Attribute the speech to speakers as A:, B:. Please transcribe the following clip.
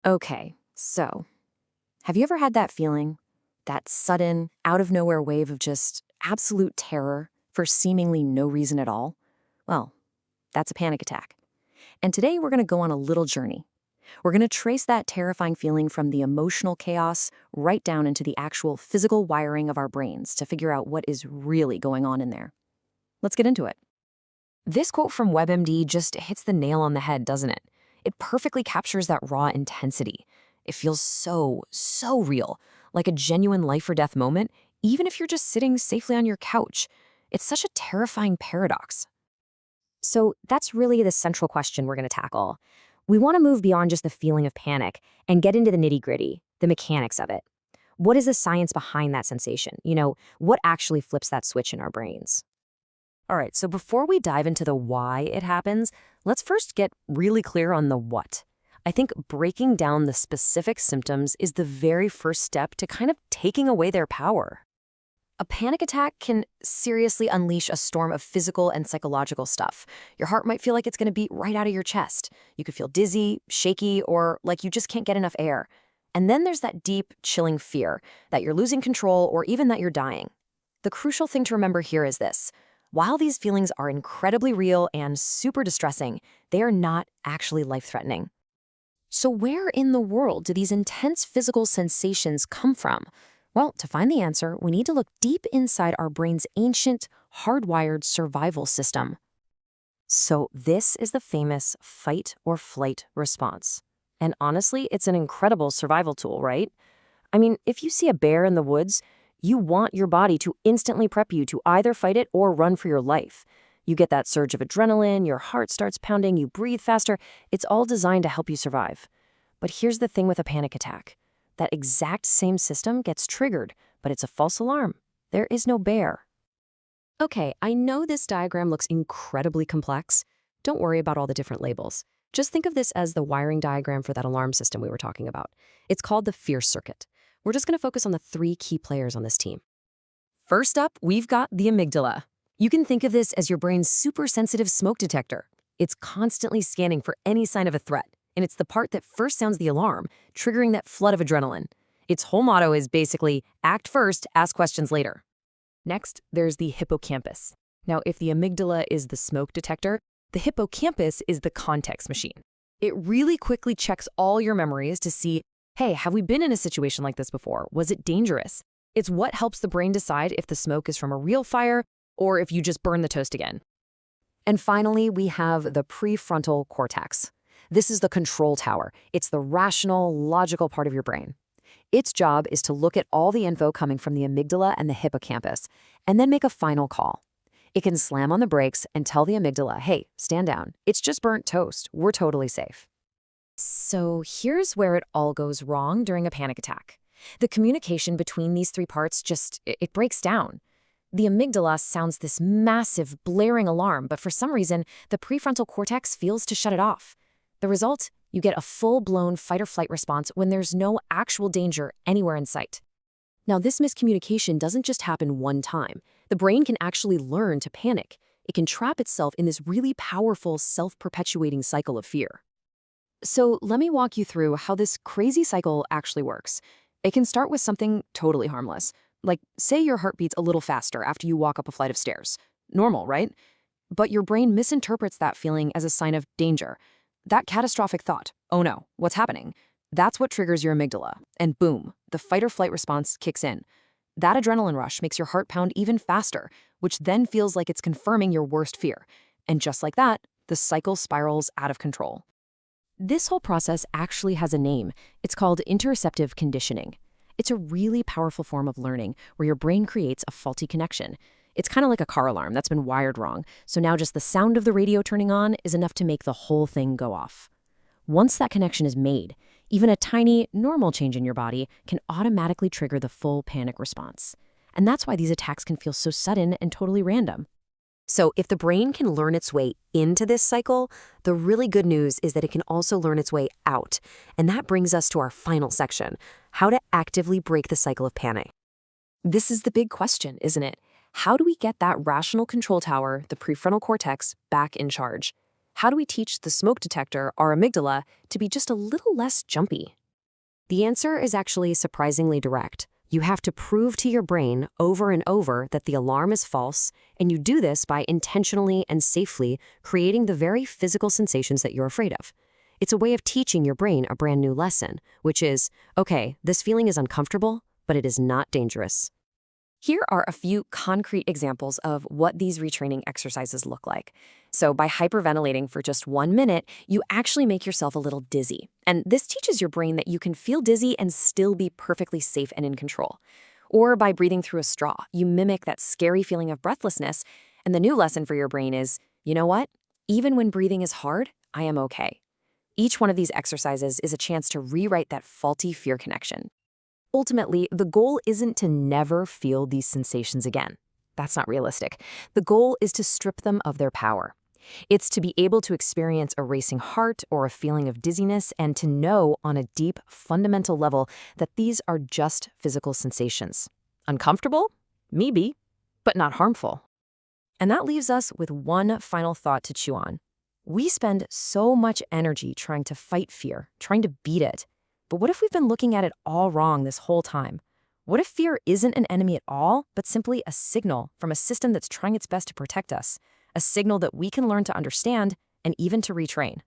A: Okay, so have you ever had that feeling? That sudden, out of nowhere wave of just absolute terror for seemingly no reason at all? Well, that's a panic attack. And today we're going to go on a little journey. We're going to trace that terrifying feeling from the emotional chaos right down into the actual physical wiring of our brains to figure out what is really going on in there. Let's get into it. This quote from WebMD just hits the nail on the head, doesn't it? It perfectly captures that raw intensity. It feels so real, like a genuine life or death moment, even if you're just sitting safely on your couch. It's such a terrifying paradox. So that's really the central question we're going to tackle. We want to move beyond just the feeling of panic and get into the nitty-gritty, the mechanics of it. What is the science behind that sensation? What actually flips that switch in our brains? All right, so before we dive into the why it happens, let's first get really clear on the what. I think breaking down the specific symptoms is the very first step to kind of taking away their power. A panic attack can seriously unleash a storm of physical and psychological stuff. Your heart might feel like it's going to beat right out of your chest. You could feel dizzy, shaky, or like you just can't get enough air. And then there's that deep, chilling fear that you're losing control or even that you're dying. The crucial thing to remember here is this. While these feelings are incredibly real and super distressing, they are not actually life-threatening. So where in the world do these intense physical sensations come from? Well, to find the answer, we need to look deep inside our brain's ancient, hardwired survival system. So this is the famous fight or flight response. And honestly, it's an incredible survival tool, right? I mean, if you see a bear in the woods, you want your body to instantly prep you to either fight it or run for your life. You get that surge of adrenaline, your heart starts pounding, you breathe faster. It's all designed to help you survive. But here's the thing with a panic attack. That exact same system gets triggered, but it's a false alarm. There is no bear. Okay, I know this diagram looks incredibly complex. Don't worry about all the different labels. Just think of this as the wiring diagram for that alarm system we were talking about. It's called the fear circuit. We're just going to focus on the three key players on this team. First up, we've got the amygdala. You can think of this as your brain's super-sensitive smoke detector. It's constantly scanning for any sign of a threat, and it's the part that first sounds the alarm, triggering that flood of adrenaline. Its whole motto is basically, act first, ask questions later. Next, there's the hippocampus. Now, if the amygdala is the smoke detector, the hippocampus is the context machine. It really quickly checks all your memories to see, hey, have we been in a situation like this before? Was it dangerous? It's what helps the brain decide if the smoke is from a real fire or if you just burn the toast again. And finally, we have the prefrontal cortex. This is the control tower. It's the rational, logical part of your brain. Its job is to look at all the info coming from the amygdala and the hippocampus, and then make a final call. It can slam on the brakes and tell the amygdala, hey, stand down. It's just burnt toast. We're totally safe. So here's where it all goes wrong during a panic attack. The communication between these three parts it breaks down. The amygdala sounds this massive, blaring alarm, but for some reason, the prefrontal cortex fails to shut it off. The result? You get a full-blown fight-or-flight response when there's no actual danger anywhere in sight. Now, this miscommunication doesn't just happen one time. The brain can actually learn to panic. It can trap itself in this really powerful, self-perpetuating cycle of fear. So let me walk you through how this crazy cycle actually works. It can start with something totally harmless. Like, say your heart beats a little faster after you walk up a flight of stairs. Normal, right? But your brain misinterprets that feeling as a sign of danger. That catastrophic thought, oh no, what's happening? That's what triggers your amygdala. And boom, the fight or flight response kicks in. That adrenaline rush makes your heart pound even faster, which then feels like it's confirming your worst fear. And just like that, the cycle spirals out of control. This whole process actually has a name. It's called interoceptive conditioning. It's a really powerful form of learning where your brain creates a faulty connection. It's kind of like a car alarm that's been wired wrong, so now just the sound of the radio turning on is enough to make the whole thing go off. Once that connection is made, even a tiny, normal change in your body can automatically trigger the full panic response. And that's why these attacks can feel so sudden and totally random. So if the brain can learn its way into this cycle, the really good news is that it can also learn its way out. And that brings us to our final section, how to actively break the cycle of panic. This is the big question, isn't it? How do we get that rational control tower, the prefrontal cortex, back in charge? How do we teach the smoke detector, our amygdala, to be just a little less jumpy? The answer is actually surprisingly direct. You have to prove to your brain over and over that the alarm is false, and you do this by intentionally and safely creating the very physical sensations that you're afraid of. It's a way of teaching your brain a brand new lesson, which is, okay, this feeling is uncomfortable, but it is not dangerous. Here are a few concrete examples of what these retraining exercises look like. So by hyperventilating for just 1 minute, you actually make yourself a little dizzy. And this teaches your brain that you can feel dizzy and still be perfectly safe and in control. Or by breathing through a straw, you mimic that scary feeling of breathlessness. And the new lesson for your brain is, you know what? Even when breathing is hard, I am okay. Each one of these exercises is a chance to rewrite that faulty fear connection. Ultimately, the goal isn't to never feel these sensations again. That's not realistic. The goal is to strip them of their power. It's to be able to experience a racing heart or a feeling of dizziness and to know on a deep, fundamental level that these are just physical sensations. Uncomfortable? Maybe, but not harmful. And that leaves us with one final thought to chew on. We spend so much energy trying to fight fear, trying to beat it. But what if we've been looking at it all wrong this whole time? What if fear isn't an enemy at all, but simply a signal from a system that's trying its best to protect us? A signal that we can learn to understand and even to retrain.